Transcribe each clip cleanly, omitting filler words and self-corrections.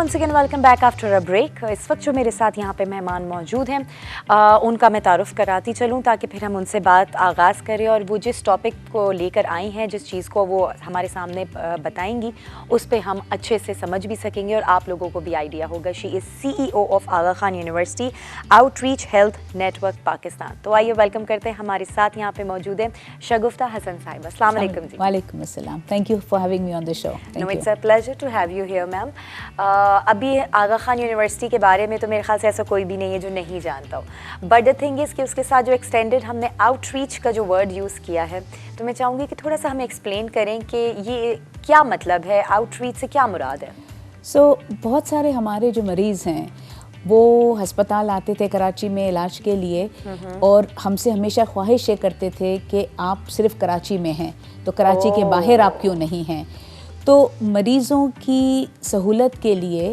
Once again welcome back after a break. इस वक्त जो मेरे साथ यहाँ पे मेहमान मौजूद हैं उनका मैं तारुफ कराती चलूँ ताकि फिर हम उनसे बात आगाज़ करें और वो जिस टॉपिक को लेकर आई हैं, जिस चीज़ को वो हमारे सामने बताएंगी, उस पर हम अच्छे से समझ भी सकेंगे और आप लोगों को भी आइडिया होगा। She is CEO of Aga Khan university outreach health network Pakistan. तो आइए वेलकम करते हैं, हमारे साथ यहाँ पे मौजूद है शगुफ्ता हसन साहिबा। अस्सलाम वालेकुम जी। वालेकुम अस्सलाम, thank you for having me on the show. No, it's a pleasure to have you here ma'am. अभी आगा खान यूनिवर्सिटी के बारे में तो मेरे ख्याल से ऐसा कोई भी नहीं है जो नहीं जानता हो, बट द थिंग इज़ कि उसके साथ जो एक्सटेंडेड हमने आउटरीच का जो वर्ड यूज़ किया है, तो मैं चाहूँगी कि थोड़ा सा हमें एक्सप्लेन करें कि ये क्या मतलब है, आउटरीच से क्या मुराद है। बहुत सारे हमारे जो मरीज़ हैं वो अस्पताल आते थे कराची में इलाज के लिए और हमसे हमेशा ख्वाहिश ये करते थे कि आप सिर्फ कराची में हैं तो कराची के बाहर आप क्यों नहीं हैं। तो मरीज़ों की सहूलत के लिए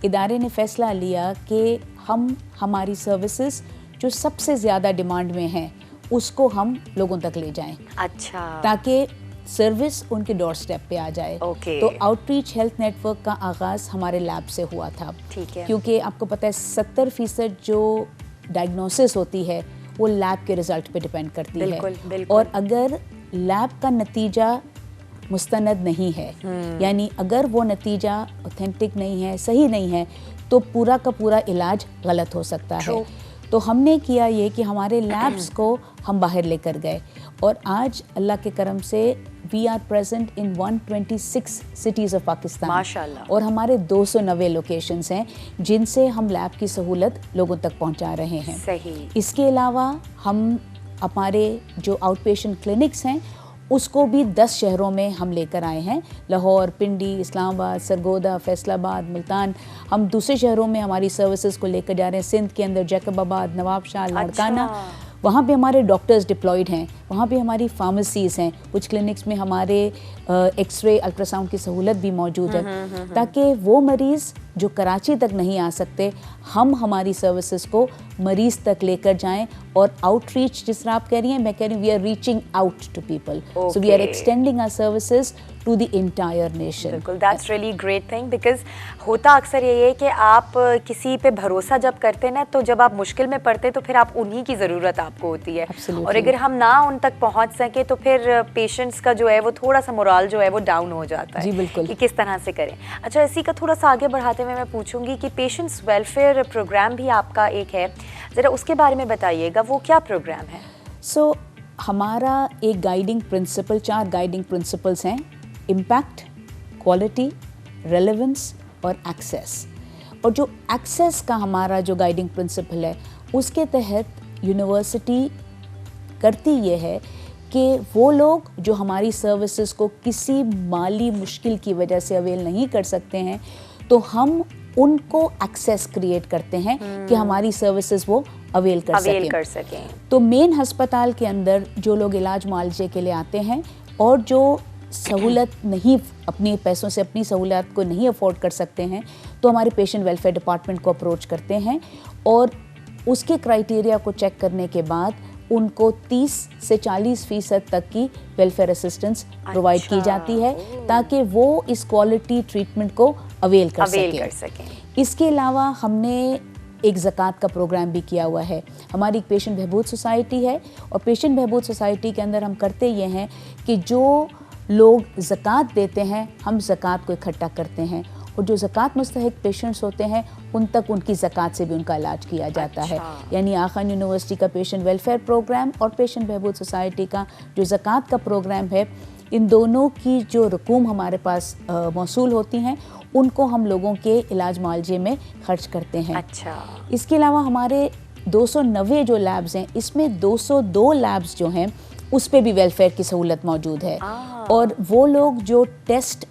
इदारे ने फ़ैसला लिया कि हम हमारी सर्विसेज जो सबसे ज़्यादा डिमांड में हैं उसको हम लोगों तक ले जाएं। अच्छा, ताकि सर्विस उनके डोर स्टेप पे आ जाए। तो आउटरीच हेल्थ नेटवर्क का आगाज़ हमारे लैब से हुआ था। ठीक है, क्योंकि आपको पता है 70% जो डायग्नोसिस होती है वो लैब के रिज़ल्ट पे डिपेंड करती है। और अगर लैब का नतीजा मुस्तनद नहीं है, यानी अगर वो नतीजा ऑथेंटिक नहीं है, सही नहीं है, तो पूरा का पूरा इलाज गलत हो सकता है। तो हमने किया ये कि हमारे लैब्स को हम बाहर लेकर गए और आज अल्लाह के करम से we are present in 126 cities of Pakistan माशाल्लाह। और हमारे 290 लोकेशंस हैं जिनसे हम लैब की सहूलत लोगों तक पहुंचा रहे हैं। सही। इसके अलावा हम हमारे जो आउट पेशेंट क्लिनिक्स हैं उसको भी 10 शहरों में हम लेकर आए हैं। लाहौर, पिंडी, इस्लामाबाद, सरगोदा, फैसलाबाद, मुल्तान। हम दूसरे शहरों में हमारी सर्विसेज को लेकर जा रहे हैं। सिंध के अंदर जैकबाबाद, नवाबशाह, लाड़काना, वहाँ पे हमारे डॉक्टर्स डिप्लॉयड हैं। वहाँ पे हमारी फार्मेसीज़ हैं। कुछ क्लिनिक्स में हमारे एक्सरे, अल्ट्रासाउंड की सहूलत भी मौजूद है ताकि वो मरीज़ जो कराची तक नहीं आ सकते, हम हमारी सर्विसेज को मरीज़ तक लेकर जाएं। और आउटरीच जिस तरह आप कह रही हैं, मैं कह रही हूँ we are reaching out to people, so we are extending our services to the entire nation. बिल्कुल, that's really great thing, because होता अक्सर ये है कि आप किसी पे भरोसा जब करते ना, तो जब आप मुश्किल में पड़ते तो फिर आप उन्हीं की ज़रूरत आपको होती है। और अगर हम ना उन तक पहुंच सके तो फिर पेशेंट्स का जो है वो थोड़ा सा मोराल जो है वो डाउन हो जाता है। जी बिल्कुल, कि किस तरह से करें। अच्छा, इसी का थोड़ा सा आगे बढ़ाते हुए मैं पूछूंगी कि पेशेंट्स वेलफेयर प्रोग्राम भी आपका एक है, ज़रा उसके बारे में बताइएगा, वो क्या प्रोग्राम है। हमारा एक गाइडिंग प्रिंसिपल, 4 गाइडिंग प्रिंसिपल्स हैं: इम्पैक्ट, क्वालिटी, रेलेवेंस और एक्सेस। और जो एक्सेस का हमारा जो गाइडिंग प्रिंसिपल है उसके तहत यूनिवर्सिटी करती ये है कि वो लोग जो हमारी सर्विसेज को किसी माली मुश्किल की वजह से अवेल नहीं कर सकते हैं, तो हम उनको एक्सेस क्रिएट करते हैं कि हमारी सर्विसेज वो अवेल कर सकें। तो मेन अस्पताल के अंदर जो लोग इलाज मुआलजे के लिए आते हैं और जो सहूलत नहीं, अपने पैसों से अपनी सहूलत को नहीं अफोर्ड कर सकते हैं, तो हमारे पेशेंट वेलफेयर डिपार्टमेंट को अप्रोच करते हैं और उसके क्राइटेरिया को चेक करने के बाद उनको 30 से 40% तक की वेलफेयर असिस्टेंस प्रोवाइड की जाती है ताकि वो इस क्वालिटी ट्रीटमेंट को अवेल कर सकें। इसके अलावा हमने एक ज़कात का प्रोग्राम भी किया हुआ है। हमारी एक पेशेंट बहबूद सोसाइटी है और पेशेंट बहबूद सोसाइटी के अंदर हम करते ये हैं कि जो लोग ज़कात देते हैं हम ज़कात को इकट्ठा करते हैं और जो ज़कात मुस्तहिक पेशेंट्स होते हैं उन तक उनकी ज़कात से भी उनका इलाज किया जाता है। यानी आगा खान यूनिवर्सिटी का पेशेंट वेलफेयर प्रोग्राम और पेशेंट बहबूद सोसाइटी का जो ज़कात का प्रोग्राम है, इन दोनों की जो रकूम हमारे पास मौसूल होती हैं उनको हम लोगों के इलाज मुआलजे में खर्च करते हैं। अच्छा। इसके अलावा हमारे 290 जो लैब्स हैं, इसमें 202 लैब्स जो हैं उस पे भी वेलफेयर की सहूलत मौजूद है। और वो लोग जो टेस्ट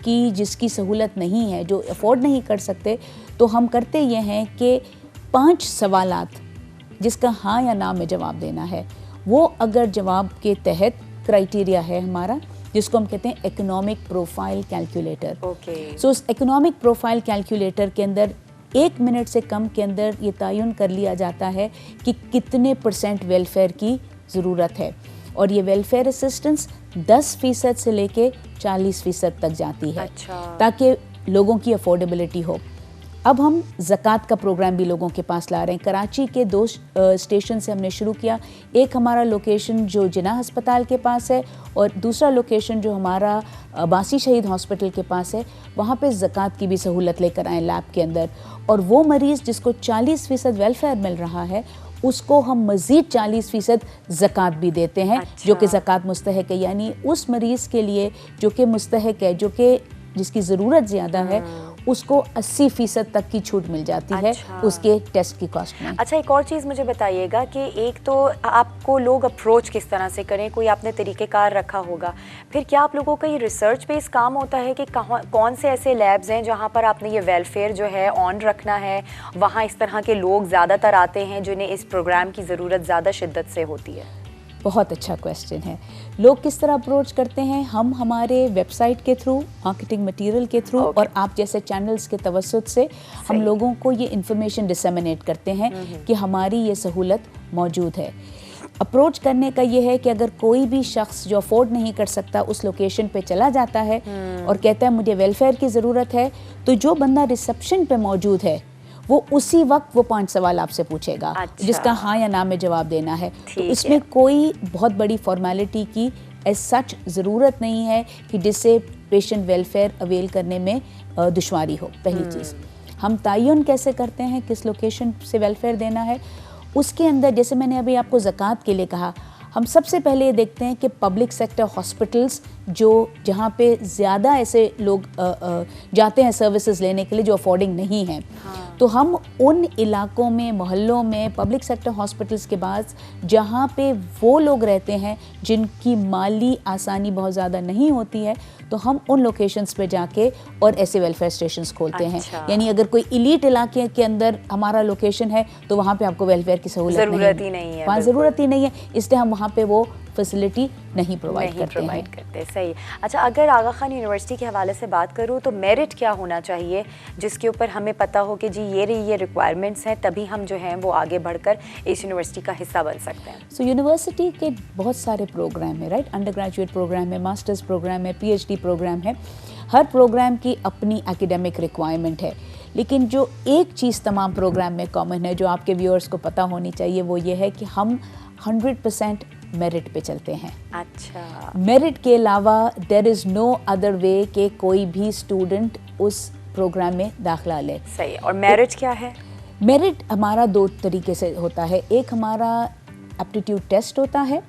की जिसकी सहूलत नहीं है, जो अफोर्ड नहीं कर सकते, तो हम करते ये हैं कि 5 सवालात जिसका हाँ या ना में जवाब देना है, वो अगर जवाब के तहत क्राइटेरिया है हमारा जिसको हम कहते हैं इकोनॉमिक प्रोफाइल कैलकुलेटर। सो उस इकोनॉमिक प्रोफाइल कैलकुलेटर के अंदर 1 मिनट से कम के अंदर ये तयन कर लिया जाता है कि कितने % वेलफेयर की ज़रूरत है और ये वेलफेयर असिस्टेंस 10% से लेके 40% तक जाती है। अच्छा। ताकि लोगों की अफोर्डेबिलिटी हो। अब हम ज़कात का प्रोग्राम भी लोगों के पास ला रहे हैं। कराची के 2 स्टेशन से हमने शुरू किया। एक हमारा लोकेशन जो जिन्ना अस्पताल के पास है और दूसरा लोकेशन जो हमारा बासी शहीद हॉस्पिटल के पास है, वहाँ पे ज़कात की भी सहूलत लेकर आए लैब के अंदर। और वो मरीज़ जिसको 40% वेलफेयर मिल रहा है, उसको हम मज़ीद 40% ज़कात भी देते हैं। जो कि ज़कात मुस्तहक है, यानी उस मरीज़ के लिए जो कि मुस्तहक है, जो कि जिसकी ज़रूरत ज़्यादा है, उसको 80% तक की छूट मिल जाती है उसके टेस्ट की कॉस्ट में। अच्छा, एक और चीज़ मुझे बताइएगा कि एक तो आपको लोग अप्रोच किस तरह से करें, कोई आपने तरीक़ेकार रखा होगा, फिर क्या आप लोगों का ये रिसर्च बेस्ड काम होता है कि कहाँ कौन से ऐसे लैब्स हैं जहाँ पर आपने ये वेलफेयर जो है ऑन रखना है, वहाँ इस तरह के लोग ज़्यादातर आते हैं जिन्हें इस प्रोग्राम की ज़रूरत ज़्यादा शिद्दत से होती है? बहुत अच्छा क्वेश्चन है। लोग किस तरह अप्रोच करते हैं? हम हमारे वेबसाइट के थ्रू, मार्केटिंग मटेरियल के थ्रू और आप जैसे चैनल्स के तवस्सुत से हम लोगों को ये इन्फॉर्मेशन डिसेमिनेट करते हैं कि हमारी ये सहूलत मौजूद है। अप्रोच करने का ये है कि अगर कोई भी शख्स जो अफोर्ड नहीं कर सकता उस लोकेशन पे चला जाता है और कहता है मुझे वेलफेयर की ज़रूरत है, तो जो बंदा रिसेप्शन पे मौजूद है वो उसी वक्त वो 5 सवाल आपसे पूछेगा। अच्छा। जिसका हाँ या ना में जवाब देना है। तो इसमें कोई बहुत बड़ी फॉर्मेलिटी की एज सच ज़रूरत नहीं है कि जिससे पेशेंट वेलफेयर अवेल करने में दुश्वारी हो। पहली चीज़, हम तयन कैसे करते हैं किस लोकेशन से वेलफेयर देना है, उसके अंदर जैसे मैंने अभी आपको ज़कात के लिए कहा, हम सबसे पहले ये देखते हैं कि पब्लिक सेक्टर हॉस्पिटल्स जो जहाँ पे ज़्यादा ऐसे लोग जाते हैं सर्विसेज लेने के लिए जो अफोर्डिंग नहीं हैं। तो हम उन इलाकों में, मोहल्लों में पब्लिक सेक्टर हॉस्पिटल्स के बाद जहाँ पे वो लोग रहते हैं जिनकी माली आसानी बहुत ज़्यादा नहीं होती है, तो हम उन लोकेशंस पे जाके और ऐसे वेलफेयर स्टेशंस खोलते हैं। यानी अगर कोई इलीट इलाके के अंदर हमारा लोकेशन है तो वहाँ पे आपको वेलफेयर की सहूलत नहीं है, वहाँ ज़रूरत ही नहीं है, इसलिए हम वहाँ पे वो फैसिलिटी नहीं प्रोवाइड करते। सही। अच्छा, अगर आगा खान यूनिवर्सिटी के हवाले से बात करूँ तो मेरिट क्या होना चाहिए जिसके ऊपर हमें पता हो कि जी ये रिक्वायरमेंट्स हैं, तभी हम जो हैं वो आगे बढ़कर इस यूनिवर्सिटी का हिस्सा बन सकते हैं? सो यूनिवर्सिटी के बहुत सारे प्रोग्राम है, राइट? अंडर ग्रेजुएट प्रोग्राम है, मास्टर्स प्रोग्राम है, PhD प्रोग्राम है। हर प्रोग्राम की अपनी एकेडमिक रिक्वायरमेंट है, लेकिन जो एक चीज़ तमाम प्रोग्राम में कॉमन है जो आपके व्यूअर्स को पता होनी चाहिए, वो ये है कि हम 100% मेरिट पे चलते हैं। अच्छा। मेरिट के अलावा there is no other way कि कोई भी स्टूडेंट उस प्रोग्राम में दाखिला ले। सही। और मेरिट क्या है? मेरिट हमारा 2 तरीके से होता है। एक हमारा एप्टीट्यूड टेस्ट होता है,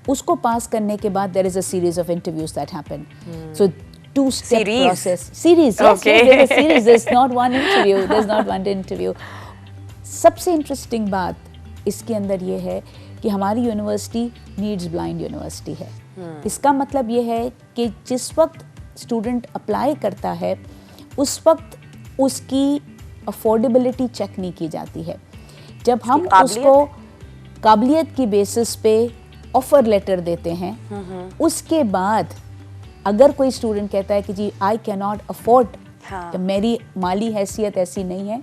उसको पास करने के बाद there is a series of interviews that happen. So 2-step process. Series. Yes, Okay. yes, there's a series. There's not one interview. There's not one interview. सबसे इंटरेस्टिंग बात इसके अंदर ये है कि हमारी यूनिवर्सिटी नीड्स ब्लाइंड यूनिवर्सिटी है। इसका मतलब ये है कि जिस वक्त स्टूडेंट अप्लाई करता है उस वक्त उसकी अफोर्डेबिलिटी चेक नहीं की जाती है। जब हम उसको काबिलियत की बेसिस पे ऑफर लेटर देते हैं, उसके बाद अगर कोई स्टूडेंट कहता है कि जी आई कैन नॉट अफोर्ड, मेरी माली हैसियत ऐसी नहीं है,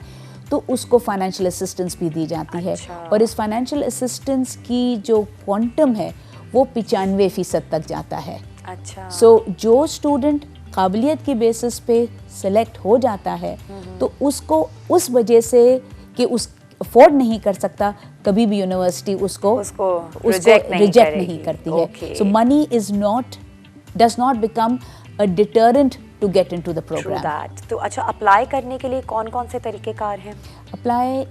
तो उसको फाइनेंशियल असिस्टेंस भी दी जाती है। और इस फाइनेंशियल असिस्टेंस की जो क्वांटम है वो 95% तक जाता है। अच्छा। सो जो स्टूडेंट काबिलियत की बेसिस पे सेलेक्ट हो जाता है तो उसको उस वजह से कि उस अफोर्ड नहीं कर सकता, कभी भी यूनिवर्सिटी उसको रिजेक्ट नहीं करती है। So money is not does not become a deterrent to get into the program. True that. तो अच्छा, अप्लाई करने के लिए कौन-कौन से तरीक़ेकार हैं? Apply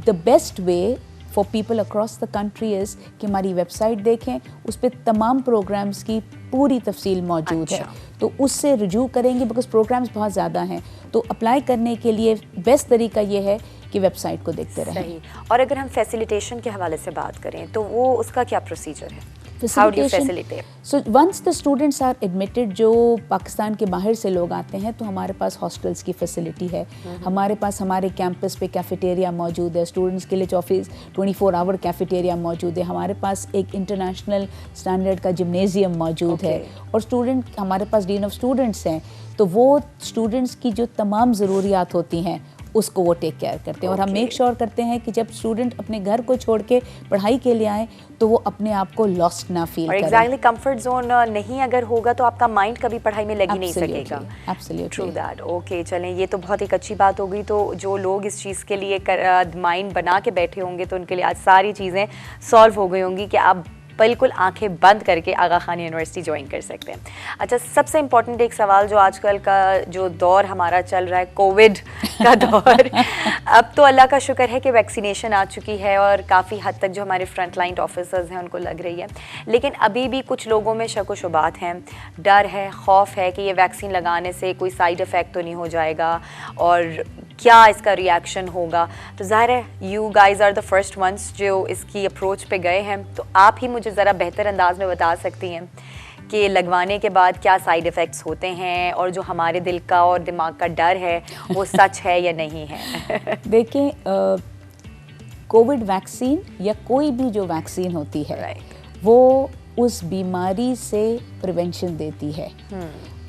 the best way for people across the country is कि हमारी वेबसाइट देखें, उस पर तमाम प्रोग्राम्स की पूरी तफसील मौजूद है, तो उससे रुजू करेंगे बिकॉज प्रोग्राम्स बहुत ज़्यादा हैं। तो अप्लाई करने के लिए बेस्ट तरीका ये है कि वेबसाइट को देखते रहें। सही। और अगर हम फैसिलिटेशन के हवाले से बात करें तो वो उसका क्या प्रोसीजर है? How do you facilitate? So once the students are admitted, जो पाकिस्तान के बाहर से लोग आते हैं तो हमारे पास हॉस्टल्स की फैसिलिटी है, हमारे पास हमारे कैंपस पे कैफेटेरिया मौजूद है, स्टूडेंट्स के लिए 24 आवर कैफेटेरिया मौजूद है, हमारे पास एक इंटरनेशनल स्टैंडर्ड का जिम्नेजियम मौजूद है, और स्टूडेंट हमारे पास डीन ऑफ स्टूडेंट्स हैं, तो वो स्टूडेंट्स की जो तमाम ज़रूरियात होती हैं उसको वो टेक केयर करते हैं। और हम Okay. मेक श्योर करते हैं कि जब स्टूडेंट अपने घर को छोड़ के पढ़ाई के लिए आए तो वो अपने आप को लॉस्ट ना फील और करें। एग्जैक्टली कंफर्ट जोन नहीं अगर होगा तो आपका माइंड कभी पढ़ाई में लग ही नहीं सकेगा। Absolutely true that. ओके, चलें, ये तो बहुत एक अच्छी बात हो गई। तो जो लोग इस चीज़ के लिए माइंड बना के बैठे होंगे तो उनके लिए आज सारी चीज़ें सॉल्व हो गई होंगी कि आप बिल्कुल आंखें बंद करके आगा खान यूनिवर्सिटी ज्वाइन कर सकते हैं। अच्छा, सबसे इम्पोर्टेंट एक सवाल जो आजकल का जो दौर हमारा चल रहा है, कोविड का दौर, अब तो अल्लाह का शुक्र है कि वैक्सीनेशन आ चुकी है और काफ़ी हद तक जो हमारे फ्रंट लाइन ऑफिसर्स हैं उनको लग रही है, लेकिन अभी भी कुछ लोगों में शक व शुबात हैं, डर है, खौफ है कि ये वैक्सीन लगाने से कोई साइड इफ़ेक्ट तो नहीं हो जाएगा और क्या इसका रिएक्शन होगा। तो ज़ाहिर है you guys are the first ones जो इसकी अप्रोच पे गए हैं, तो आप ही मुझे ज़रा बेहतर अंदाज में बता सकती हैं कि लगवाने के बाद क्या साइड इफ़ेक्ट्स होते हैं और जो हमारे दिल का और दिमाग का डर है वो सच है या नहीं है। देखिए, कोविड वैक्सीन या कोई भी जो वैक्सीन होती है Right. वो उस बीमारी से प्रिवेंशन देती है।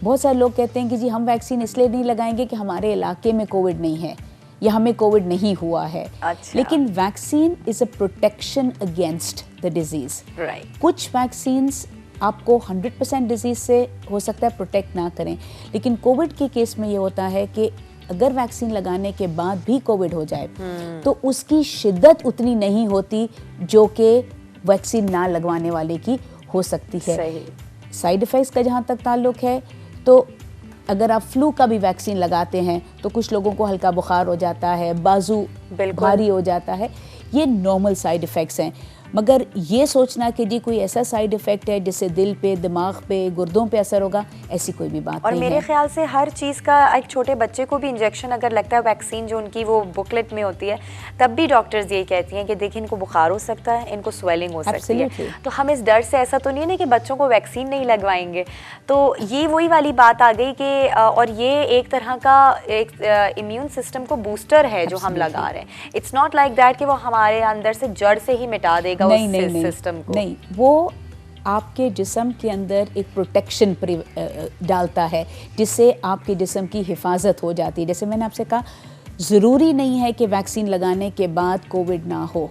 बहुत सारे लोग कहते हैं कि जी हम वैक्सीन इसलिए नहीं लगाएंगे कि हमारे इलाके में कोविड नहीं है या हमें कोविड नहीं हुआ है। अच्छा। लेकिन vaccine is a protection against the disease. Right. कुछ वैक्सीन्स आपको 100% डिजीज़ से हो सकता है प्रोटेक्ट ना करें, लेकिन कोविड के केस में ये होता है कि अगर वैक्सीन लगाने के बाद भी कोविड हो जाए तो उसकी शिद्दत उतनी नहीं होती जो कि वैक्सीन ना लगवाने वाले की हो सकती है। सही। साइड इफ़ेक्ट्स का जहाँ तक ताल्लुक है तो अगर आप फ्लू का भी वैक्सीन लगाते हैं तो कुछ लोगों को हल्का बुखार हो जाता है, बाजू बिल्कुल। भारी हो जाता है, ये नॉर्मल साइड इफ़ेक्ट्स हैं। मगर ये सोचना कि जी कोई ऐसा साइड इफ़ेक्ट है जिससे दिल पे, दिमाग पे, गुर्दों पे असर होगा, ऐसी कोई भी बात और नहीं मेरे है। ख्याल से हर चीज़ का एक छोटे बच्चे को भी इंजेक्शन अगर लगता है, वैक्सीन जो उनकी वो बुकलेट में होती है, तब भी डॉक्टर्स ये कहती हैं कि देखिए इनको बुखार हो सकता है, इनको स्वेलिंग हो सकती है। Absolutely. तो हम इस डर से, ऐसा तो नहीं है ना कि बच्चों को वैक्सीन नहीं लगवाएंगे। तो ये वही वाली बात आ गई कि और ये एक तरह का एक इम्यून सिस्टम को बूस्टर है जो हम लगा रहे हैं। इट्स नॉट लाइक दैट कि वो हमारे अंदर से जड़ से ही मिटा देगा उस सिस्टम को। नहीं, वो आपके जिस्म के अंदर एक प्रोटेक्शन डालता है जिससे आपके जिस्म की हिफाजत हो जाती है। जैसे मैंने आपसे कहा, ज़रूरी नहीं है कि वैक्सीन लगाने के बाद कोविड ना हो।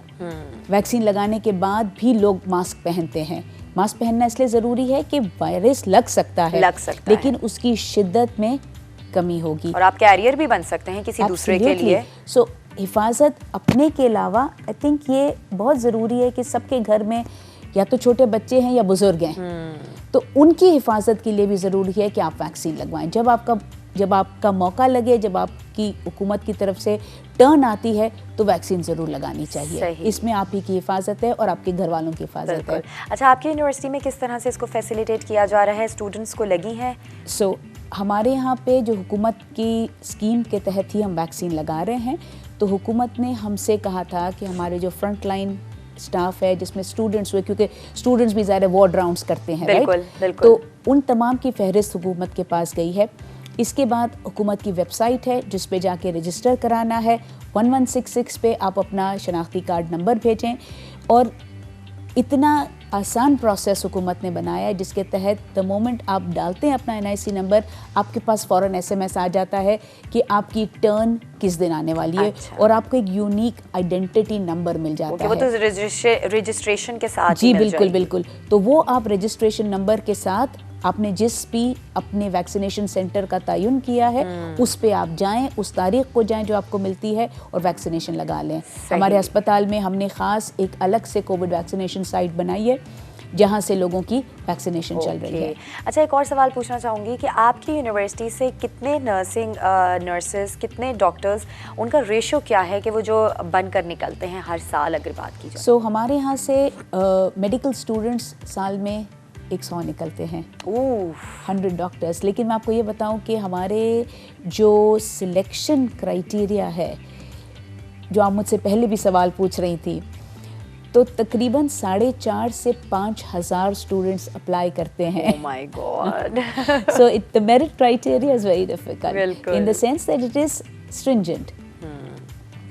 वैक्सीन लगाने के बाद भी लोग मास्क पहनते हैं। मास्क पहनना इसलिए ज़रूरी है कि वायरस लग सकता है, लेकिन उसकी शिद्दत में कमी होगी और आप कैरियर भी बन सकते हैं किसी दूसरे के लिए। सो हिफाजत अपने के अलावा आई थिंक ये बहुत ज़रूरी है कि सबके घर में या तो छोटे बच्चे हैं या बुजुर्ग हैं, तो उनकी हिफाजत के लिए भी ज़रूरी है कि आप वैक्सीन लगवाएं। जब आपका मौका लगे, जब आपकी हुकूमत की तरफ से टर्न आती है तो वैक्सीन ज़रूर लगानी चाहिए। इसमें आप ही की हिफाजत है और आपके घर वालों की हिफाजत है। अच्छा, आपकी यूनिवर्सिटी में किस तरह से इसको फैसिलिटेट किया जा रहा है? स्टूडेंट्स को लगी हैं? हमारे यहाँ पे जो हुकूमत की स्कीम के तहत ही हम वैक्सीन लगा रहे हैं। तो हुकूमत ने हमसे कहा था कि हमारे जो फ्रंट लाइन स्टाफ है जिसमें स्टूडेंट्स हुए, क्योंकि स्टूडेंट्स भी ज़्यादा वार्ड राउंड्स करते हैं, राइट? तो उन तमाम की फहरिस्त हुकूमत के पास गई है। इसके बाद हुकूमत की वेबसाइट है जिस पे जाके रजिस्टर कराना है। 1166 पे आप अपना शनाख्ती कार्ड नंबर भेजें और इतना आसान प्रोसेस हुकूमत ने बनाया है जिसके तहत द मोमेंट आप डालते हैं अपना NIC नंबर, आपके पास फ़ौरन SMS आ जाता है कि आपकी टर्न किस दिन आने वाली है। अच्छा। और आपको एक यूनिक आइडेंटिटी नंबर मिल जाता है। वो तो रजिस्ट्रेशन के साथ जी बिल्कुल। तो वो आप रजिस्ट्रेशन नंबर के साथ आपने जिस भी अपने वैक्सीनेशन सेंटर का तयन किया है उस पे आप जाएं, उस तारीख को जाएं जो आपको मिलती है और वैक्सीनेशन लगा लें। हमारे अस्पताल में हमने ख़ास एक अलग से कोविड वैक्सीनेशन साइट बनाई है जहां से लोगों की वैक्सीनेशन चल रही है। अच्छा, एक और सवाल पूछना चाहूँगी कि आपकी यूनिवर्सिटी से कितने नर्सेस, कितने डॉक्टर्स, उनका रेशो क्या है कि वो जो बनकर निकलते हैं हर साल, अगर बात की जाए? हमारे यहाँ से मेडिकल स्टूडेंट्स साल में 100 निकलते हैं, 100 डॉक्टर्स। लेकिन मैं आपको ये बताऊं कि हमारे जो सिलेक्शन क्राइटेरिया है, जो आप मुझसे पहले भी सवाल पूछ रही थी, तो तकरीबन 4,500 से 5,000 स्टूडेंट्स अप्लाई करते हैं। Oh my God. So the merit criteria is very difficult in the sense that it is stringent.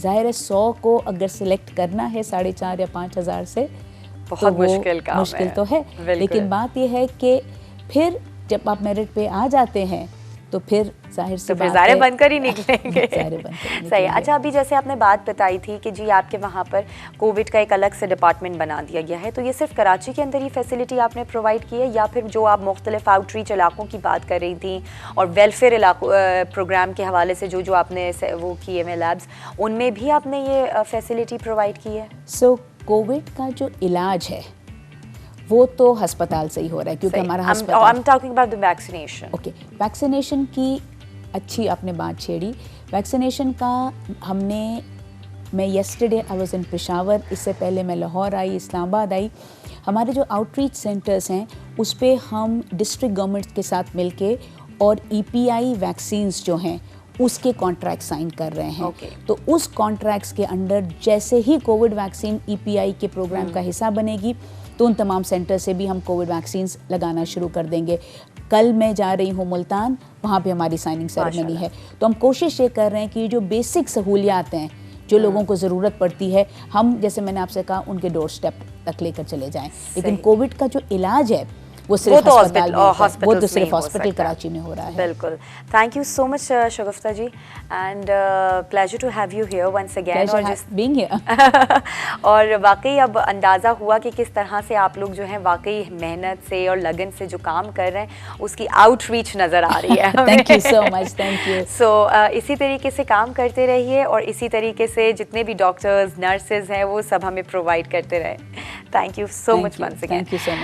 जाहिर है 100 को अगर सिलेक्ट करना है 4,500 या 5,000 से, बहुत मुश्किल काम है। मुश्किल तो है, लेकिन बात यह है कि फिर जब आप मेरिट पे आ जाते हैं तो फिर जाहिर सी तो फिर बात ज़ाहिर है बनकर ही निकलेंगे। ज़ाहिर बनकर ही सही। निकलेंगे। अच्छा, अभी जैसे आपने बात बताई थी कि जी आपके वहाँ पर कोविड का एक अलग से डिपार्टमेंट बना दिया गया है, तो ये सिर्फ कराची के अंदर ही फैसिलिटी आपने प्रोवाइड की है या फिर जो आप मुख्तलिफ आउटरीच इलाकों की बात कर रही थी और वेलफेयर इलाकों प्रोग्राम के हवाले से जो आपने वो किए हुए लैब्स, उनमें भी आपने ये फैसिलिटी प्रोवाइड की है? सो कोविड का जो इलाज है वो तो अस्पताल से ही हो रहा है, क्योंकि हमारा अस्पताल I am talking about the vaccination. Okay, vaccination की अच्छी आपने बात छेड़ी। वैक्सीनेशन का मैं yesterday I was in Peshawar, इससे पहले मैं लाहौर आई, इस्लामाबाद आई। हमारे जो आउटरीच सेंटर्स हैं उस पे हम डिस्ट्रिक्ट गवर्नमेंट के साथ मिलके और EPI वैक्सीन्स जो हैं उसके कॉन्ट्रैक्ट साइन कर रहे हैं। तो उस कॉन्ट्रैक्ट्स के अंडर जैसे ही कोविड वैक्सीन EPI के प्रोग्राम का हिस्सा बनेगी तो उन तमाम सेंटर से भी हम कोविड वैक्सीन्स लगाना शुरू कर देंगे। कल मैं जा रही हूँ मुल्तान, वहाँ पे हमारी साइनिंग सेरेमनी है। तो हम कोशिश ये कर रहे हैं कि जो बेसिक सहूलियात हैं जो लोगों को ज़रूरत पड़ती है, हम जैसे मैंने आपसे कहा उनके डोर स्टेप तक लेकर चले जाएं। लेकिन कोविड का जो इलाज है वो सिर्फ हॉस्पिटल वो तो सिर्फ हॉस्पिटल कराची में हो रहा है। बिल्कुल। Thank you so much Shagufta ji, and pleasure to have you here once again. और बीइंग हियर और वाकई अब अंदाज़ा हुआ कि किस तरह से आप लोग जो हैं वाकई मेहनत से और लगन से जो काम कर रहे हैं उसकी आउटरीच नज़र आ रही है। Thank you so much, thank you. So इसी तरीके से काम करते रहिए और इसी तरीके से जितने भी डॉक्टर्स नर्सेज हैं वो सब हमें प्रोवाइड करते रहे। Thank you so much once again. Thank you so much.